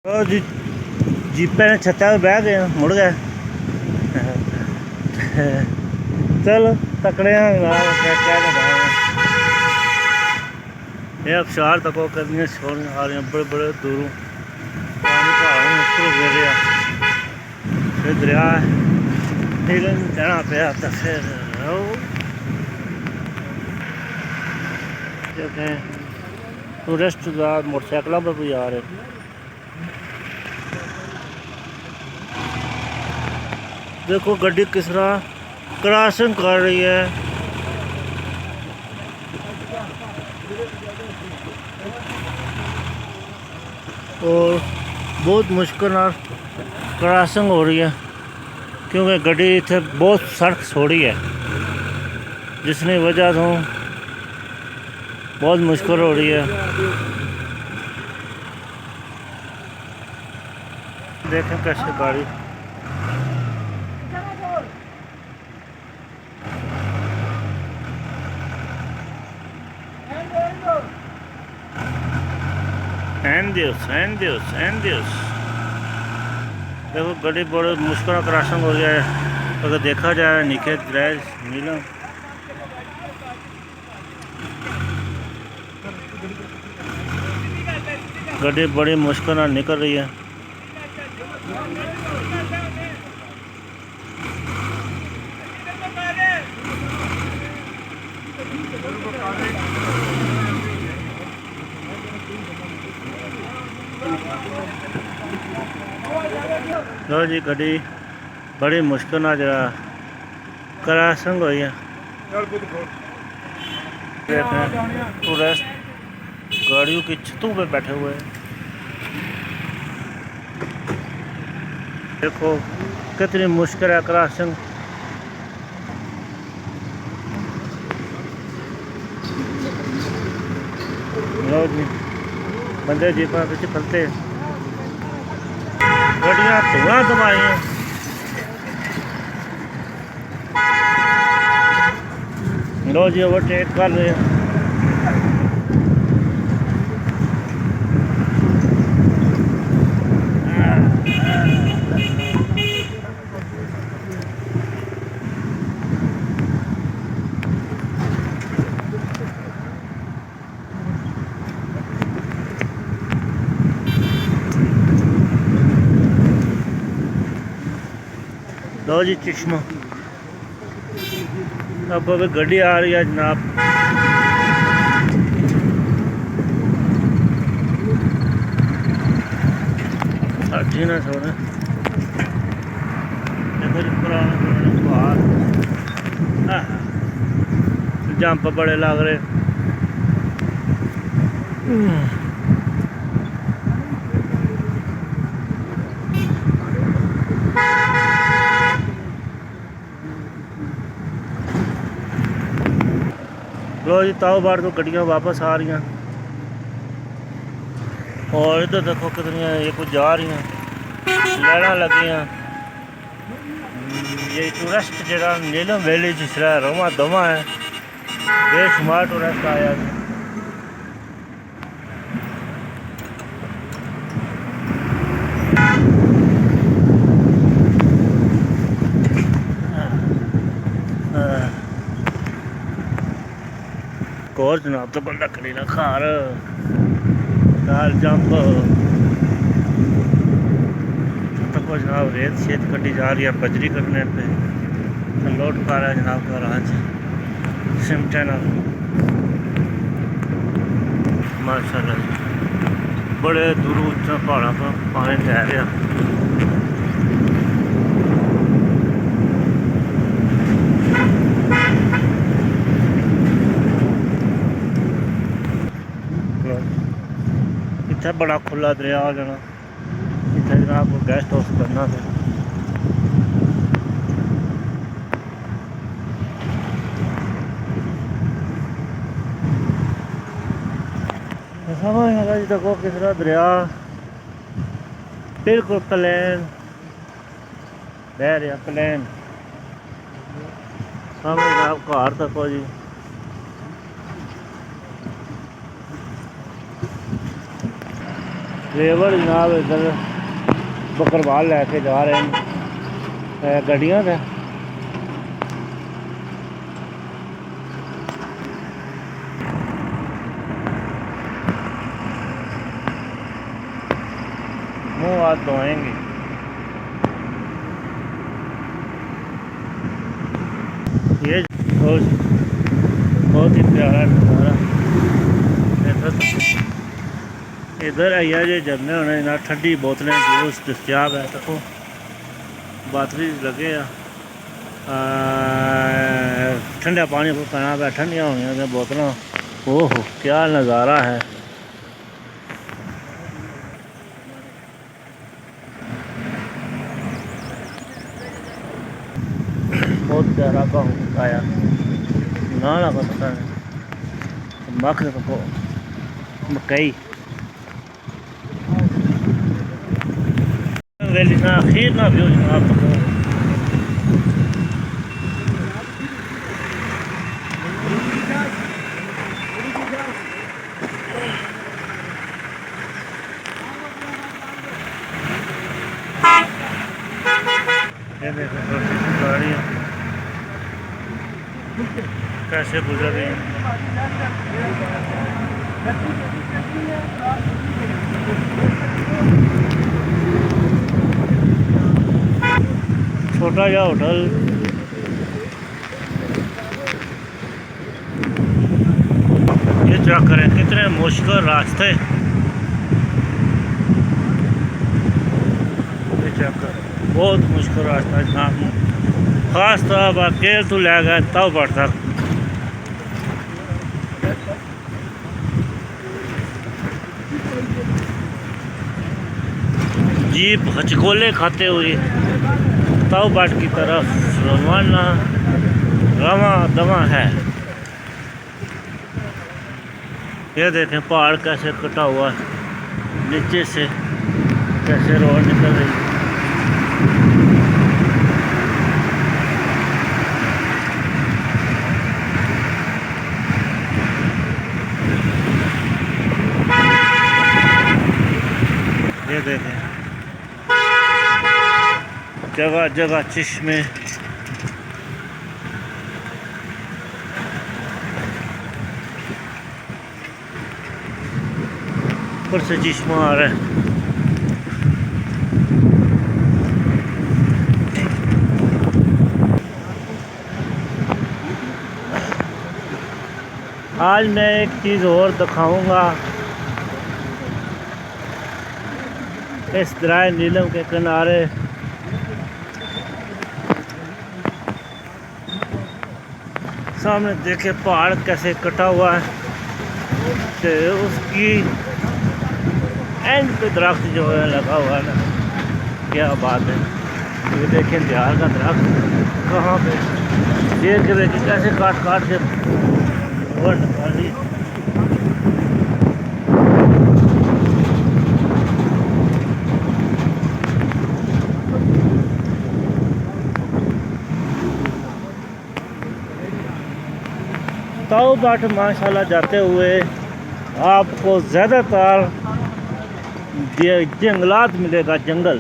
ਉਹ ਜੀ ਜੀਪੇ ਨੇ ਛੱਤਾਂ 'ਤੇ ਬਹਿ ਗਏ ਮੁੜ ਗਏ। चलो तकड़े ये अबशार तको करनी छोड़ियाँ आ रही बड़े बड़े दूरों पानी पहाड़ों ऊपर गिर रहा फिर दरिया जाना पाया तो फिर टूरिस्ट मोटरसाइकिलों पर भी आ रहे। देखो गड्डी किस तरह क्रॉसिंग कर रही है। और बहुत मुश्किल क्रॉसिंग हो रही है क्योंकि गड्डी इतने बहुत सड़क छोड़ी है जिसकी वजह से बहुत मुश्किल हो रही है। देखें कैसे गाड़ी देखो गड्डी बड़े मुश्किल क्रॉसिंग हो गया है। अगर देखा जाए नीचे नीला गड्डी बड़ी मुश्किल निकल रही है। लो जी गड्डी बड़ी मुश्किल ना जरा क्रॉसिंग हुई है। टूरिस्ट गाड़ियों की छतों पे बैठे हुए हैं। देखो कितनी मुश्किल है क्रॉसिंग। लो जी बंदे जीपा पीछे फलते गड्डियाँ धुआं दबाई हैं। लो जी ओवरटेक कर रहे हैं। लो जी चश्मा अब अभी गड्डी आ रही है जनाब। अच्छी ना छोड़े देखो जी पुराना जंप बड़े लग रहे। लो जी ताऊ बार तो गड्डियाँ वापस आ रही हैं और इधर देखो कितनी ये कुछ जा रही हैं लड़ा लगी हैं। ये टूरिस्ट जरा नीलम वैली जिस तरह रोमा दमा है बेशुमार टूरिस्ट आया है। और जनाब तो बंदा खड़ी ना खार दाल जंप तो जनाब रेत शेत कटी जा रही है बजरी कटने पे लोड पा रहा है जनाब का राज सिमटे ना माशाल्लाह बड़े दूर उच्चा पहाड़ा पर पानी तैर रहा। इतना बड़ा खुला दरिया आ जाना इतना जनाब को गेस्ट हाउस करना था। समझ जी देखो किस तरह दरिया बिल्कुल प्लेन बह रहा प्लेन सामने जनाब घर तको जी। लेबर जनाब इधर बकरवाल लैके जा रहे हैं गड्डियां से। मुँह हाथ धोएंगे। ये बहुत ही प्यारा नज़ारा। इधर आइया जो झरने होने ना ठंडी बोतलें जूस दस्तियाब है। देखो बातरी लगे ठंडा पानी को पीना पे ठंडिया होनी बोतल। ओह क्या नज़ारा है। बहुत प्यारा का आया ना का पता नहीं मख को मकई वेली ना आखिर ना व्यू जनाब। ये देखो गाड़ियाँ कैसे गुजर रही हैं। छोटा जा होटल ये चेक करें कितने मुश्किल रास्ते। ये चेक कर बहुत मुश्किल रास्ता जनाब। खास तौर पर केर तो ले गए तब बढ़ तक जीप हचकोले खाते हुए ताऊ बाट की तरफ रवाना रवा दवा है। ये देखें पहाड़ कैसे कटा हुआ है, नीचे से कैसे रोड निकल रही है। ये देखें जगह जगह चश्मे। ऊपर से चश्मा आ रहा है। आज मैं एक चीज़ और दिखाऊंगा। इस दरिया नीलम के किनारे सामने देखे पहाड़ कैसे कटा हुआ है, तो उसकी एंड पे दरख्त जो है लगा हुआ है ना, क्या बात है। ये देखें बिहार का दरख्त कहाँ पे शेर के बेटी कैसे काट काट के और निकाल ली। ताऊ बाट माशाल्लाह जाते हुए आपको ज़्यादातर जंगलात मिलेगा, जंगल।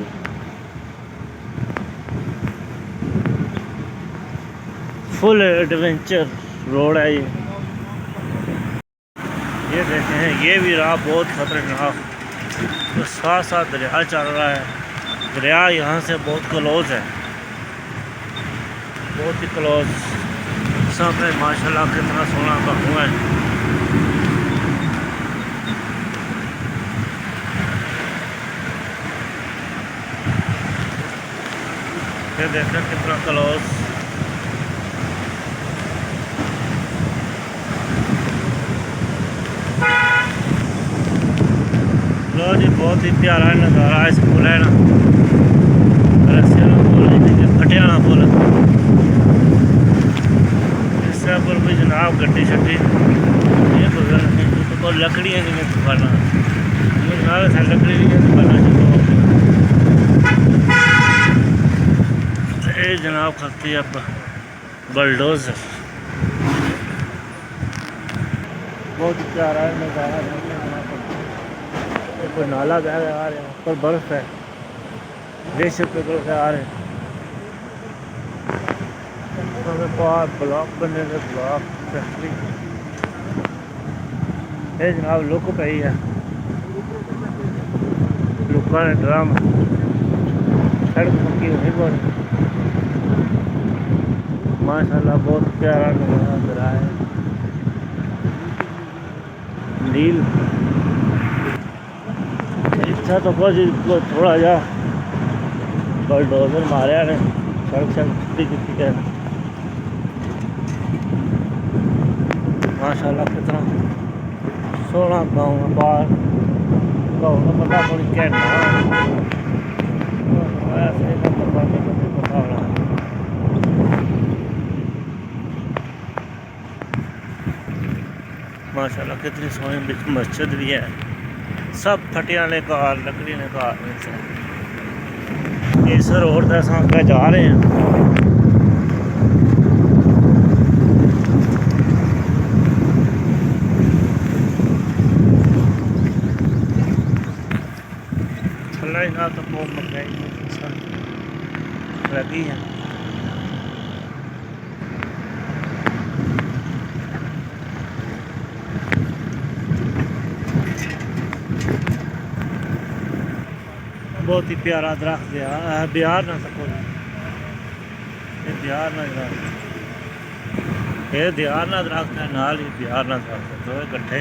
फुल एडवेंचर रोड है ये देखें हैं। ये भी राह बहुत ख़तरनाक, तो साथ साथ दरिया चल रहा है। दरिया यहाँ से बहुत क्लोज है, बहुत ही क्लोज। सामने माशाल्लाह कितना सोना का हुआ है। ये देखें कितना क्लोज। लो जी बहुत ही प्यारा नज़ारा इस पुल है ना, फटियाना पुल। पर भी जनाब गड्डी शड्डी ये गुजर तो लकड़ियाँ नहीं दुकाना जनाब है लकड़ी दुकाना ये जनाब खलती है बलडोजर। बहुत प्यारा नज़ारा कोई नाला बह के आ रहा है, ऊपर बर्फ है, ग्लेशियर पिघल के आ रहे हैं। बाहर ब्लॉक बने थे, ब्लॉक फैक्ट्री ये जनाब लुक पई है, लुका ने ड्रम सड़क पक्की होनी पर माशाल्लाह बहुत प्यारा नज़ारा है। नील इच्छा तो कुछ थोड़ा जा बलडोजर मारिया ने सड़क छुट्टी की है। माशाल्लाह कितना सोहना गाँव है, बाहर गाँव का पता कोई कहना ऐसे पता होना। माशाल्लाह कितनी सोहनी मस्जिद भी है, सब फटिया ने घर लकड़ी ने घर इस रोड से अस अगे जा रहे हैं। थल्ला ही ना तो बहुत महंगाई लगी है। बहुत ही प्यारा दरख्त है, बिहार ना सको बिहार ना दरख्त, ये बिहार ना दरख्त है, नाल ही बिहार ना दरख्त, दो इकट्ठे